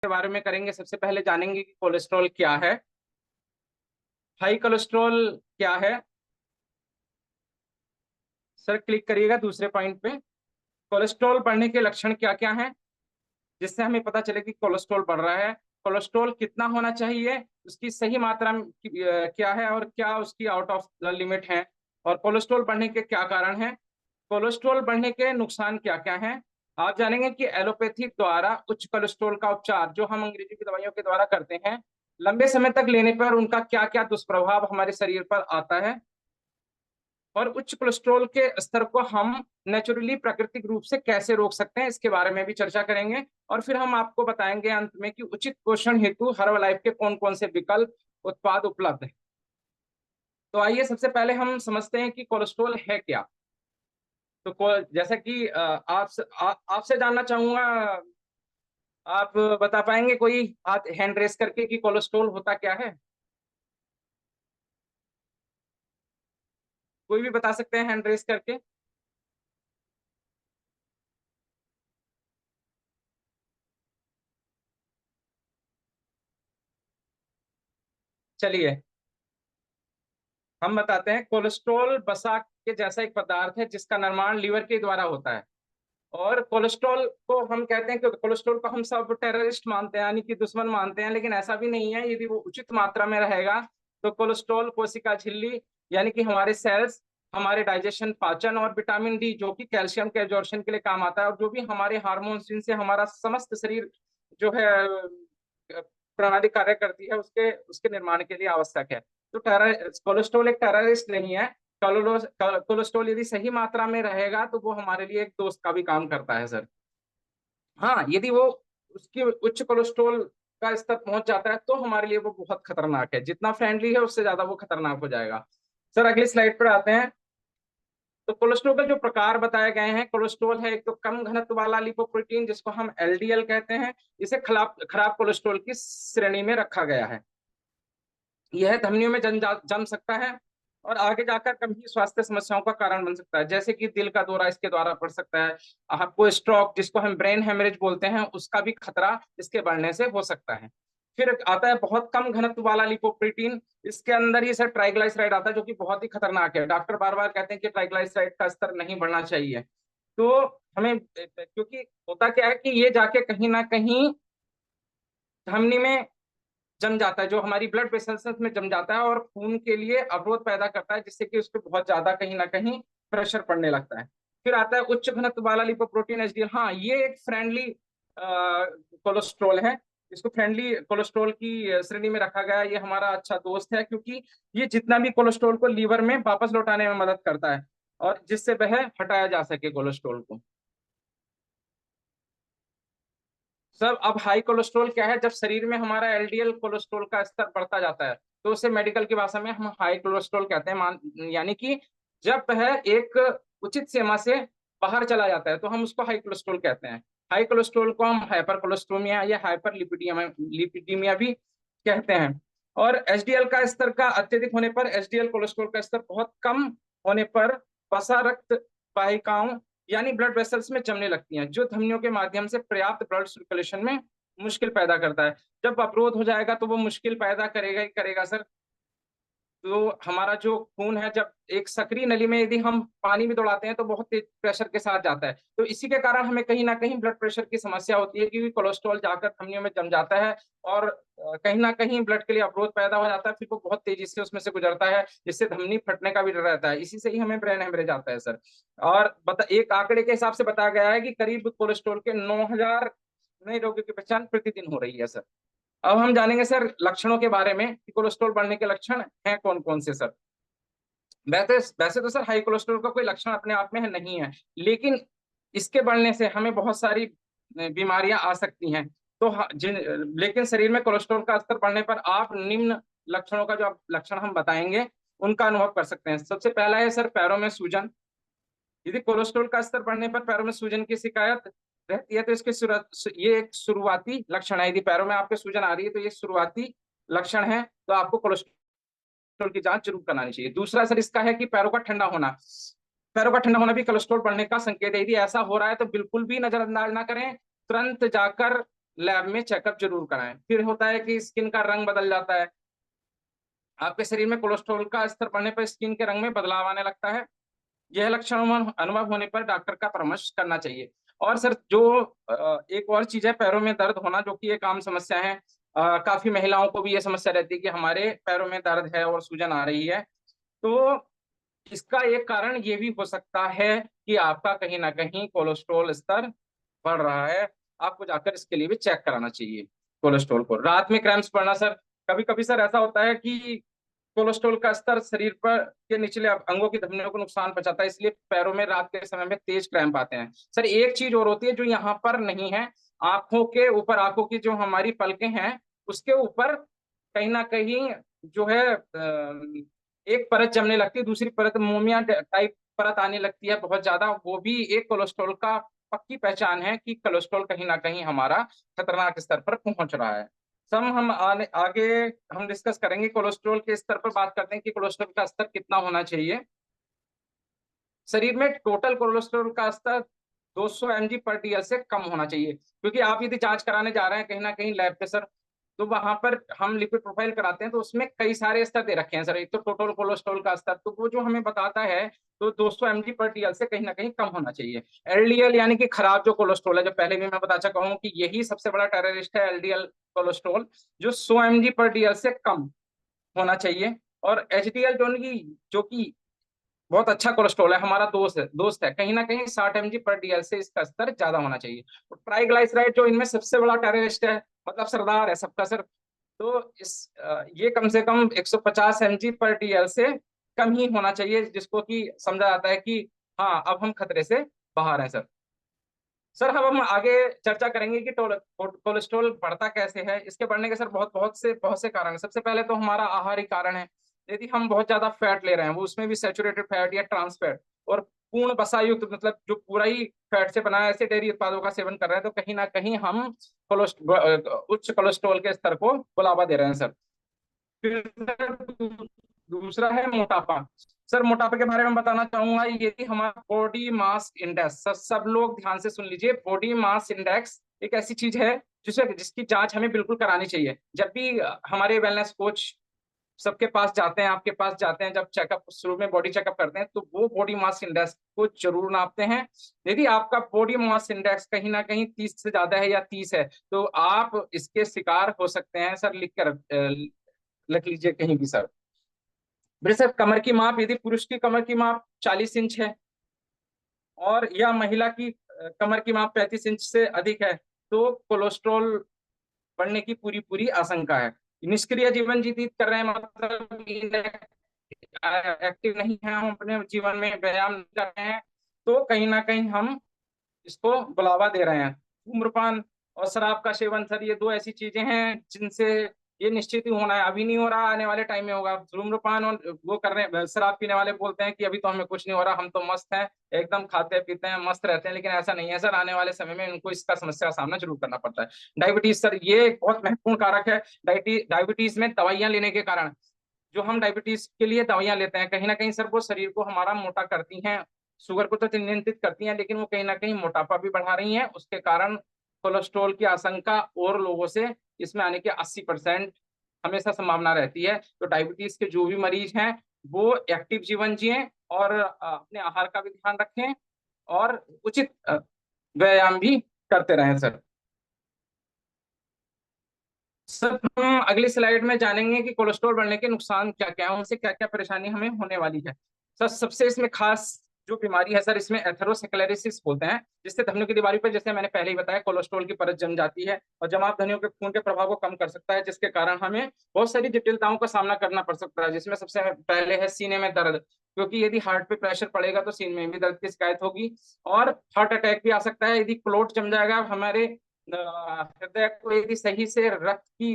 के बारे में करेंगे। सबसे पहले जानेंगे कि कोलेस्ट्रॉल क्या है। हाई कोलेस्ट्रॉल क्या है। सर क्लिक करिएगा दूसरे पॉइंट पे। कोलेस्ट्रॉल बढ़ने के लक्षण क्या क्या हैं, जिससे हमें पता चले कि कोलेस्ट्रॉल बढ़ रहा है। कोलेस्ट्रॉल कितना होना चाहिए, उसकी सही मात्रा क्या है और क्या उसकी आउट ऑफ द लिमिट है, और कोलेस्ट्रॉल बढ़ने के क्या कारण हैं। कोलेस्ट्रॉल बढ़ने के नुकसान क्या क्या हैं। आप जानेंगे कि एलोपैथी द्वारा उच्च कोलेस्ट्रॉल का उपचार जो हम अंग्रेजी की दवाइयों के द्वारा करते हैं, लंबे समय तक लेने पर उनका क्या क्या दुष्प्रभाव हमारे शरीर पर आता है, और उच्च कोलेस्ट्रॉल के स्तर को हम नेचुरली प्राकृतिक रूप से कैसे रोक सकते हैं, इसके बारे में भी चर्चा करेंगे। और फिर हम आपको बताएंगे अंत में कि उचित पोषण हेतु हर्बलाइफ के कौन कौन से विकल्प उत्पाद उपलब्ध हैं। तो आइए सबसे पहले हम समझते हैं कि कोलेस्ट्रॉल है क्या। तो जैसा कि आपसे जानना चाहूंगा, आप बता पाएंगे कोई हाथ हैंड रेस करके कि कोलेस्ट्रॉल होता क्या है। कोई भी बता सकते हैं हैंड रेस करके। चलिए हम बताते हैं। कोलेस्ट्रॉल वसा के जैसा एक पदार्थ है जिसका निर्माण लीवर के द्वारा होता है। और कोलेस्ट्रॉल को हम कहते हैं कि कोलेस्ट्रॉल को हम सब टेररिस्ट मानते हैं, यानी कि दुश्मन मानते हैं, लेकिन ऐसा भी नहीं है। यदि वो उचित मात्रा में रहेगा तो कोलेस्ट्रॉल कोशिका झिल्ली यानी कि हमारे सेल्स, हमारे डाइजेशन, पाचन और विटामिन डी जो कि कैल्शियम के एब्जॉर्प्शन के लिए काम आता है, और जो भी हमारे हार्मोन्स जिनसे हमारा समस्त शरीर जो है प्रणाली कार्य करती है, उसके उसके निर्माण के लिए आवश्यक है। तो कोलेस्ट्रॉल एक टेररिस्ट नहीं है। कोलेस्ट्रॉल यदि सही मात्रा में रहेगा तो वो हमारे लिए एक दोस्त का भी काम करता है सर। हाँ, यदि वो उसकी उच्च कोलेस्ट्रॉल का स्तर पहुंच जाता है तो हमारे लिए वो बहुत खतरनाक है। जितना फ्रेंडली है उससे ज्यादा वो खतरनाक हो जाएगा। सर अगली स्लाइड पर आते हैं। तो कोलेस्ट्रॉल के जो प्रकार बताए गए हैं, कोलेस्ट्रॉल है एक तो कम घनत्व वाला लिपोप्रोटीन जिसको हम एलडीएल कहते हैं। इसे खराब खराब कोलेस्ट्रॉल की श्रेणी में रखा गया है। यह धमनियों में जम सकता है और आगे जाकर गंभीर स्वास्थ्य समस्याओं का कारण बन सकता है, जैसे कि दिल का दौरा इसके द्वारा पड़ सकता है। आपको स्ट्रोक जिसको हम ब्रेन हेमरेज बोलते हैं उसका भी खतरा इसके बढ़ने से हो सकता है। फिर आता है बहुत कम घनत्व वाला लिपोप्रोटीन। इसके अंदर ही सर ट्राइग्लाइसराइड आता है जो कि बहुत ही खतरनाक है। डॉक्टर बार बार कहते हैं कि ट्राइग्लाइसराइड का स्तर नहीं बढ़ना चाहिए। तो हमें, क्योंकि होता क्या है कि ये जाके कहीं ना कहीं धमनी में जम जाता है, जो हमारी ब्लड वेसल्स में जम जाता है और खून के लिए अवरोध पैदा करता है, जिससे कि उस पर बहुत ज्यादा कहीं ना कहीं प्रेशर पड़ने लगता है। फिर आता है उच्च घनत्व वाला लिपोप्रोटीन एचडीएल। हाँ, ये एक फ्रेंडली कोलेस्ट्रॉल है। इसको फ्रेंडली कोलेस्ट्रॉल की श्रेणी में रखा गया है। ये हमारा अच्छा दोस्त है क्योंकि ये जितना भी कोलेस्ट्रॉल को लीवर में वापस लौटाने में मदद करता है, और जिससे वह हटाया जा सके कोलेस्ट्रॉल को। सर अब हाई कोलेस्ट्रॉल क्या है, जब शरीर में हमारा एलडीएल कोलेस्ट्रॉल का स्तर बढ़ता जाता है तो उसे मेडिकल की भाषा में हम हाई कोलेस्ट्रॉल कहते हैं। यानी कि जब वह एक उचित सीमा से बाहर चला जाता है तो हम उसको हाई कोलेस्ट्रॉल कहते हैं। हाई कोलेस्ट्रॉल को हम हाइपर कोलेस्ट्रोमिया या हाइपर लिपिडीमिया भी कहते हैं। और एचडीएल का स्तर का अत्यधिक होने पर, एचडीएल कोलेस्ट्रॉल का स्तर बहुत कम होने पर वसा रक्त वाहिकाओं यानी ब्लड वेसल्स में जमने लगती हैं, जो धमनियों के माध्यम से पर्याप्त ब्लड सर्कुलेशन में मुश्किल पैदा करता है। जब अवरोध हो जाएगा तो वो मुश्किल पैदा करेगा ही करेगा सर। तो हमारा जो खून है, जब एक सक्रिय नली में यदि हम पानी भी दौड़ाते हैं तो बहुत तेज प्रेशर के साथ जाता है, तो इसी के कारण हमें कहीं ना कहीं ब्लड प्रेशर की समस्या होती है, क्योंकि कोलेस्ट्रॉल जाकर धमनियों में जम जाता है और कहीं ना कहीं ब्लड के लिए अवरोध पैदा हो जाता है। फिर वो बहुत तेजी से उसमें से गुजरता है, जिससे धमनी फटने का भी डर रहता है। इसी से ही हमें ब्रेन हेमरेज आता है सर। और एक आंकड़े के हिसाब से बताया गया है कि करीब कोलेस्ट्रॉल के 9,000 नए रोगियों की पहचान प्रतिदिन हो रही है सर। अब हम जानेंगे सर लक्षणों के बारे में कि कोलेस्ट्रॉल बढ़ने के लक्षण हैं कौन कौन से सर। वैसे वैसे तो सर हाई कोलेस्ट्रॉल का कोई लक्षण अपने आप में है नहीं है, लेकिन इसके बढ़ने से हमें बहुत सारी बीमारियां आ सकती हैं। तो लेकिन शरीर में कोलेस्ट्रॉल का स्तर बढ़ने पर आप निम्न लक्षणों का, जो आप लक्षण हम बताएंगे, उनका अनुभव कर सकते हैं। सबसे पहला है सर पैरों में सूजन। यदि कोलेस्ट्रॉल का स्तर बढ़ने पर पैरों में सूजन की शिकायत रहती है तो ये एक शुरुआती लक्षण है। यदि पैरों में आपके सूजन आ रही है तो ये शुरुआती लक्षण है, तो आपको कोलेस्ट्रॉल की जांच जरूर करानी चाहिए। दूसरा सर इसका है कि पैरों का ठंडा होना। पैरों का ठंडा होना भी कोलेस्ट्रॉल बढ़ने का संकेत है। यदि ऐसा हो रहा है तो बिल्कुल भी नजरअंदाज ना करें, तुरंत जाकर लैब में चेकअप जरूर कराएं। फिर होता है कि स्किन का रंग बदल जाता है, आपके शरीर में कोलेस्ट्रॉल का स्तर बढ़ने पर स्किन के रंग में बदलाव आने लगता है। यह लक्षण अनुभव होने पर डॉक्टर का परामर्श करना चाहिए। और सर जो एक और चीज है, पैरों में दर्द होना, जो कि एक आम समस्या है। काफी महिलाओं को भी ये समस्या रहती है कि हमारे पैरों में दर्द है और सूजन आ रही है। तो इसका एक कारण ये भी हो सकता है कि आपका कहीं ना कहीं कोलेस्ट्रॉल स्तर बढ़ रहा है। आपको जाकर इसके लिए भी चेक कराना चाहिए कोलेस्ट्रॉल को। रात में क्रैम्प्स पड़ना सर, कभी कभी सर ऐसा होता है कि कोलेस्ट्रॉल का स्तर शरीर पर के निचले अंगों की धमनियों को नुकसान पहुंचाता है, इसलिए पैरों में रात के समय में तेज क्रैम्प आते हैं। सर एक चीज और होती है जो यहाँ पर नहीं है, आंखों के ऊपर, आंखों की जो हमारी पलकें हैं उसके ऊपर कहीं ना कहीं जो है एक परत जमने लगती है, दूसरी परत मोमिया टाइप परत आने लगती है बहुत ज्यादा। वो भी एक कोलेस्ट्रॉल का पक्की पहचान है कि कोलेस्ट्रॉल कहीं ना कहीं हमारा खतरनाक स्तर पर पहुंच रहा है। सम हम आगे हम डिस्कस करेंगे, कोलेस्ट्रॉल के स्तर पर बात करते हैं कि कोलेस्ट्रॉल का स्तर कितना होना चाहिए। शरीर में टोटल कोलेस्ट्रॉल का स्तर 200 mg पर डीएल से कम होना चाहिए, क्योंकि आप यदि जांच कराने जा रहे हैं कहीं ना कहीं लैब पे सर, तो वहां पर हम लिपिड प्रोफाइल कराते हैं तो उसमें कई सारे स्तर दे रखे हैं सर। एक तो टोटल कोलेस्ट्रॉल का स्तर, तो वो जो हमें बताता है तो 200 mg पर डीएल से कहीं ना कहीं कम होना चाहिए। एलडीएल यानी कि खराब जो कोलेस्ट्रॉल है, जो पहले भी मैं बता चुका हूँ कि यही सबसे बड़ा टेररिस्ट है, एलडीएल कोलेस्ट्रॉल, जो 100 mg पर डीएल से कम होना चाहिए। और एचडीएल जो कि बहुत अच्छा कोलेस्ट्रॉल है, हमारा दोस्त है कहीं ना कहीं 60 mg पर डीएल से इसका स्तर ज्यादा होना चाहिए। ट्राइग्लाइसराइड जो इनमें सबसे बड़ा टेररिस्ट है, मतलब सरदार है सबका सर, तो ये कम से कम 150 mg पर डीएल से कम ही होना चाहिए, जिसको कि समझा जाता है कि हाँ अब हम खतरे से बाहर हैं सर। सर अब हम आगे चर्चा करेंगे कि कोलेस्ट्रॉल बढ़ता कैसे है। इसके बढ़ने के सर बहुत से कारण है। सबसे पहले तो हमारा आहार ही कारण है। यदि हम बहुत ज्यादा फैट ले रहे हैं, वो उसमें भी सैचुरेटेड फैट या ट्रांस फैट, और पूर्ण वसा युक्त, मतलब जो पूरा ही फैट से बना है, ऐसे डेयरी उत्पादों का सेवन कर रहे हैं, तो कहीं ना कहीं हम उच्च कोलेस्ट्रॉल के स्तर को बढ़ावा दे रहे हैं सर। फिर दूसरा है मोटापा। सर मोटापे के बारे में बताना चाहूंगा, ये हमारा बॉडी मास इंडेक्स, सर सब लोग ध्यान से सुन लीजिए, बॉडी मास इंडेक्स एक ऐसी चीज है जिसकी जांच हमें बिल्कुल करानी चाहिए। जब भी हमारे वेलनेस कोच सबके पास जाते हैं, आपके पास जाते हैं, जब चेकअप शुरू में बॉडी चेकअप करते हैं, तो वो बॉडी मास इंडेक्स को जरूर नापते हैं। यदि आपका बॉडी मास इंडेक्स कहीं ना कहीं 30 से ज्यादा है या 30 है, तो आप इसके शिकार हो सकते हैं सर। लिख लीजिए कहीं भी सर। मेरे सर कमर की माप, यदि पुरुष की कमर की माप 40 इंच है और या महिला की कमर की माप 35 इंच से अधिक है, तो कोलेस्ट्रॉल बढ़ने की पूरी पूरी आशंका है। निष्क्रिय जीवन व्यतीत कर रहे हैं, मतलब एक्टिव नहीं है, हम अपने जीवन में व्यायाम नहीं कर रहे हैं, तो कहीं ना कहीं हम इसको बढ़ावा दे रहे हैं। धूम्रपान और शराब का सेवन सर, ये दो ऐसी चीजें हैं जिनसे ये निश्चित ही होना है, अभी नहीं हो रहा, आने वाले टाइम में होगा। धूम्रपान और वो कर रहे हैं, शराब पीने वाले बोलते हैं कि अभी तो हमें कुछ नहीं हो रहा, हम तो मस्त हैं, एकदम खाते पीते हैं, मस्त रहते हैं, लेकिन ऐसा नहीं है सर। आने वाले समय में उनको इसका समस्या का सामना जरूर करना पड़ता है। डायबिटीज सर, ये एक बहुत महत्वपूर्ण कारक है। डायबिटीज में दवाइयां लेने के कारण, जो हम डायबिटीज के लिए दवाइयां लेते हैं, कहीं ना कहीं सर वो शरीर को हमारा मोटा करती हैं, शुगर को तो नियंत्रित करती हैं, लेकिन वो कहीं ना कहीं मोटापा भी बढ़ा रही हैं। उसके कारण कोलेस्ट्रॉल की आशंका और लोगों से इसमें आने की 80% हमेशा संभावना रहती है। तो डायबिटीज के जो भी मरीज हैं वो एक्टिव जीवन जिएं और अपने आहार का भी ध्यान रखें और उचित व्यायाम भी करते रहें सर। सर हम अगली स्लाइड में जानेंगे कि कोलेस्ट्रॉल बढ़ने के नुकसान क्या क्या है, उनसे क्या क्या परेशानी हमें होने वाली है। सर सबसे इसमें खास जो बीमारी है सर, इसमें एथेरोस्क्लेरोसिस बोलते हैं, जिससे धमनियों की दीवारों पर, जैसे मैंने पहले ही बताया, कोलेस्ट्रॉल की परत जम जाती है और जमाव धमनियों के खून के प्रभाव को कम कर सकता है, जिसके कारण हमें बहुत सारी जटिलताओं का सामना करना पड़ सकता है, जिसमें सबसे पहले है सीने में दर्द, क्योंकि यदि हार्ट पे प्रेशर पड़ेगा तो सीने में भी दर्द की शिकायत होगी। और हार्ट अटैक भी आ सकता है, यदि क्लोट जम जाएगा हमारे हृदय को, यदि सही से रक्त की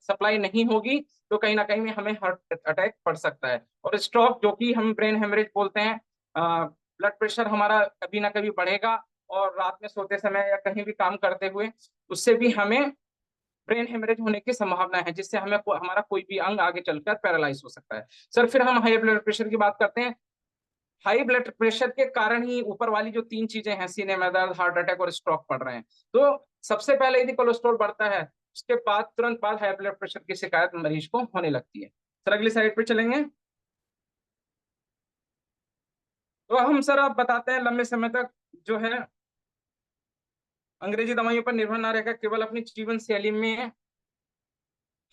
सप्लाई नहीं होगी, तो कहीं ना कहीं में हमें हार्ट अटैक पड़ सकता है। और स्ट्रोक, जो कि हम ब्रेन हेमरेज बोलते हैं, ब्लड प्रेशर हमारा कभी ना कभी बढ़ेगा और रात में सोते समय या कहीं भी काम करते हुए उससे भी हमें ब्रेन हेमरेज होने की संभावना है, जिससे हमें हमारा कोई भी अंग आगे चलकर पैरालाइज हो सकता है। सर फिर हम हाई ब्लड प्रेशर की बात करते हैं। हाई ब्लड प्रेशर के कारण ही ऊपर वाली जो 3 चीजें हैं, सीने में दर्द, हार्ट अटैक और स्ट्रोक पड़ रहे हैं। तो सबसे पहले यदि कोलेस्ट्रॉल बढ़ता है, उसके बाद तुरंत बाद हाई ब्लड प्रेशर की शिकायत मरीज को होने लगती है। सर अगली साइड पे चलेंगे। तो हम सर आप बताते हैं लंबे समय तक जो है अंग्रेजी दवाइयों पर निर्भर ना रहकर केवल अपनी जीवन शैली में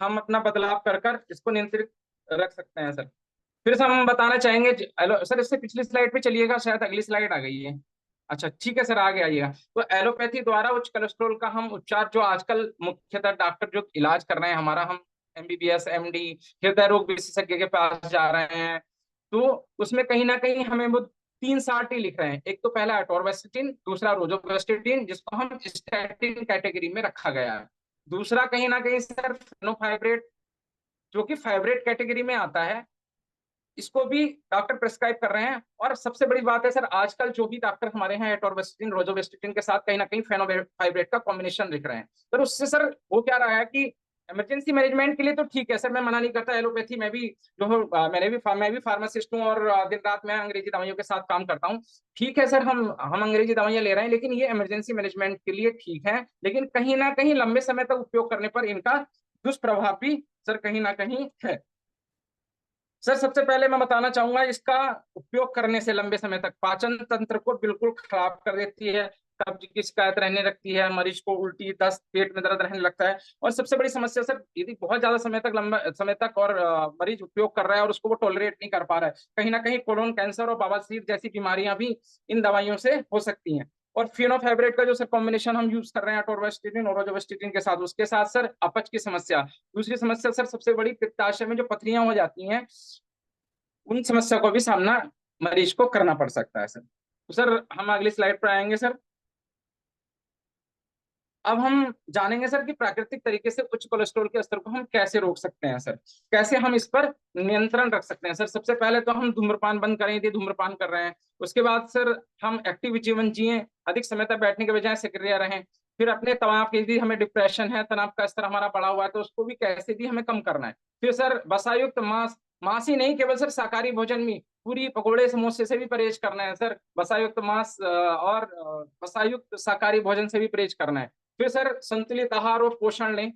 हम अपना बदलाव कर कर इसको नियंत्रित रख सकते हैं सर। फिर से हम बताना चाहेंगे सर, इससे पिछली स्लाइड पे चलिएगा, शायद अगली स्लाइड आ गई है। अच्छा ठीक है सर, आगे आइएगा। तो एलोपैथी द्वारा उच्च कोलेस्ट्रॉल का हम उपचार, जो आजकल मुख्यतः डॉक्टर जो इलाज कर रहे हैं हमारा, हम एमबीबीएस एमडी हृदय रोग विशेषज्ञ के पास जा रहे हैं, तो उसमें कहीं ना कहीं हमें वो 3 60 ही लिख रहे हैं। एक तो पहला अटोरवेस्टिन, दूसरा रोजोवेस्टिन जिसको हम स्टैटिन कैटेगरी में रखा गया है, दूसरा कहीं ना कहीं सर फेनोफाइब्रेट जो कि फाइब्रेट कैटेगरी में आता है, इसको भी डॉक्टर प्रेस्क्राइब कर रहे हैं। और सबसे बड़ी बात है सर, आजकल जो भी डॉक्टर हमारे हैं एटोरवेस्टिन रोजोवेस्टिन के साथ कहीं ना कहीं फेनोफाइब्रेट का कॉम्बिनेशन लिख रहे हैं। सर उससे सर वो क्या रहा है कि इमरजेंसी मैनेजमेंट के लिए तो ठीक है सर, मैं मना नहीं करता, एलोपैथी में भी जो है मैं भी फार्मासिस्ट हूँ और दिन रात मैं अंग्रेजी दवाइयों के साथ काम करता हूँ। ठीक है सर, हम अंग्रेजी दवाइयां ले रहे हैं, लेकिन ये इमरजेंसी मैनेजमेंट के लिए ठीक है, लेकिन कहीं ना कहीं लंबे समय तक उपयोग करने पर इनका दुष्प्रभाव भी सर कहीं ना कहीं है। सर सबसे पहले मैं बताना चाहूंगा, इसका उपयोग करने से लंबे समय तक पाचन तंत्र को बिल्कुल खराब कर देती है, कब्ज की शिकायत रहने लगती है, मरीज को उल्टी दस्त पेट में दर्द रहने लगता है। और सबसे बड़ी समस्या सर, यदि बहुत ज्यादा समय तक लंबा समय तक और मरीज उपयोग कर रहा है और उसको वो टॉलरेट नहीं कर पा रहा है, कहीं ना कहीं कोलोन कैंसर और बवासीर जैसी बीमारियां भी इन दवाइयों से हो सकती हैं। और फिनोफेब्रेट का जो सर कॉम्बिनेशन हम यूज कर रहे हैं अटोरवास्टिटिन और रोजोवेस्टिटिन के साथ, उसके साथ सर अपच की समस्या, दूसरी समस्या सर सबसे बड़ी पित्ताशय में जो पथरियां हो जाती हैं, उन समस्या को भी सामना मरीज को करना पड़ सकता है सर। तो सर हम अगली स्लाइड पर आएंगे सर। अब हम जानेंगे सर कि प्राकृतिक तरीके से उच्च कोलेस्ट्रॉल के स्तर को हम कैसे रोक सकते हैं सर, कैसे हम इस पर नियंत्रण रख सकते हैं सर। सबसे पहले तो हम धूम्रपान बंद करें यदि धूम्रपान कर रहे हैं। उसके बाद सर हम एक्टिव जीवन जिए, अधिक समय तक बैठने के बजाय सक्रिय रहें। फिर अपने तनाव के, यदि हमें डिप्रेशन है, तनाव का स्तर हमारा बढ़ा हुआ है, तो उसको भी कैसे भी हमें कम करना है। फिर सर वसायुक्त मांस, मांस ही नहीं, केवल सर शाकाहारी भोजन में पूरी पकौड़े समोसे से भी परहेज करना है सर, वसायुक्त मांस और वसायुक्त शाकाहारी भोजन से भी परहेज करना है। फिर सर संतुलित आहार और पोषण लें,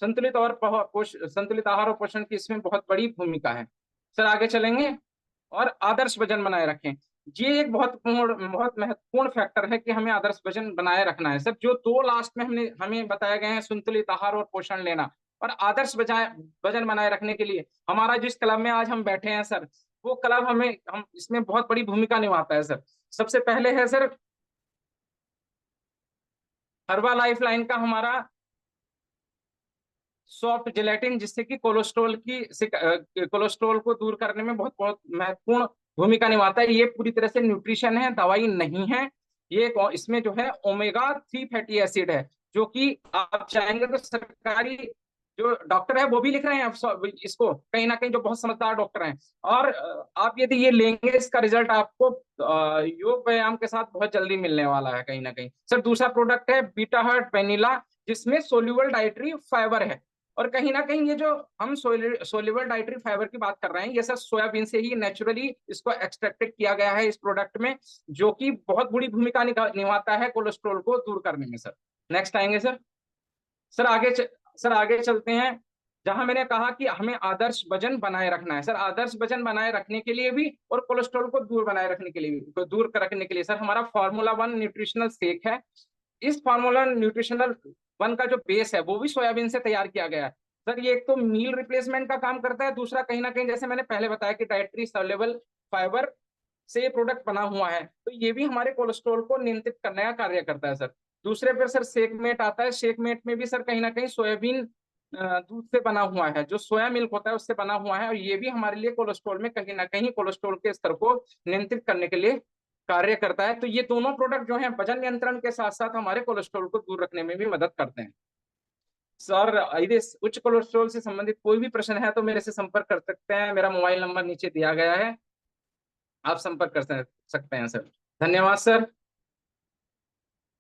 संतुलित आहार और पोषण की इसमें बहुत बड़ी भूमिका है। सर आगे चलेंगे। और आदर्श वजन बनाए रखें, ये एक बहुत महत्वपूर्ण फैक्टर है कि हमें आदर्श वजन बनाए रखना है सर। जो दो लास्ट में हमने हमें बताए गए हैं, संतुलित आहार और पोषण लेना और आदर्श वजन बनाए रखने के लिए, हमारा जिस क्लब में आज हम बैठे हैं सर, वो क्लब हम इसमें बहुत बड़ी भूमिका निभाता है सर। सबसे पहले है सर हर्बा लाइफ लाइन का हमारा सॉफ्ट जिलेटिन, जिससे कि कोलेस्ट्रॉल को दूर करने में बहुत बहुत महत्वपूर्ण भूमिका निभाता है। ये पूरी तरह से न्यूट्रिशन है, दवाई नहीं है। ये इसमें जो है ओमेगा 3 फैटी एसिड है, जो कि आप चाहेंगे तो सरकारी जो डॉक्टर है वो भी लिख रहे हैं इसको, कहीं ना कहीं जो बहुत समझदार डॉक्टर हैं। और आप यदि ये लेंगे, इसका रिजल्ट आपको योग व्यायाम के साथ बहुत जल्दी मिलने वाला है कहीं ना कहीं सर। दूसरा प्रोडक्ट है बीटा हर्ट वेनिला, जिसमें सोल्यूबल डाइटरी फाइबर है। और कहीं ना कहीं ये जो हम सोल्यूबल डाइटरी फाइबर की बात कर रहे हैं, ये सर सोयाबीन से ही नेचुरली इसको एक्सट्रैक्टेड किया गया है इस प्रोडक्ट में, जो कि बहुत बड़ी भूमिका निभाता है कोलेस्ट्रॉल को दूर करने में सर। नेक्स्ट आएंगे सर। सर आगे सर आगे चलते हैं, जहां मैंने कहा कि हमें आदर्श वजन बनाए रखना है सर। आदर्श वजन बनाए रखने के लिए भी और कोलेस्ट्रॉल को दूर बनाए रखने के लिए भी, दूर रखने के लिए सर हमारा फार्मूला 1 न्यूट्रिशनल शेक है। इस फार्मूला न्यूट्रिशनल 1 का जो बेस है वो भी सोयाबीन से तैयार किया गया है सर। ये एक तो मील रिप्लेसमेंट का काम करता है, दूसरा कहीं ना कहीं जैसे मैंने पहले बताया कि डाइटरी सॉल्युबल फाइबर से ये प्रोडक्ट बना हुआ है, तो ये भी हमारे कोलेस्ट्रॉल को नियंत्रित करने का कार्य करता है सर। दूसरे पर सर शेकमेट आता है। शेकमेट में भी सर कहीं ना कहीं सोयाबीन दूध से बना हुआ है, जो सोया मिल्क होता है उससे बना हुआ है, और ये भी हमारे लिए कोलेस्ट्रॉल में कहीं ना कहीं कोलेस्ट्रॉल के स्तर को नियंत्रित करने के लिए कार्य करता है। तो ये दोनों प्रोडक्ट जो हैं वजन नियंत्रण के साथ साथ हमारे कोलेस्ट्रॉल को दूर रखने में भी मदद करते हैं सर। यदि उच्च कोलेस्ट्रॉल से संबंधित कोई भी प्रश्न है तो मेरे से संपर्क कर सकते हैं, मेरा मोबाइल नंबर नीचे दिया गया है, आप संपर्क कर सकते हैं सर। धन्यवाद सर।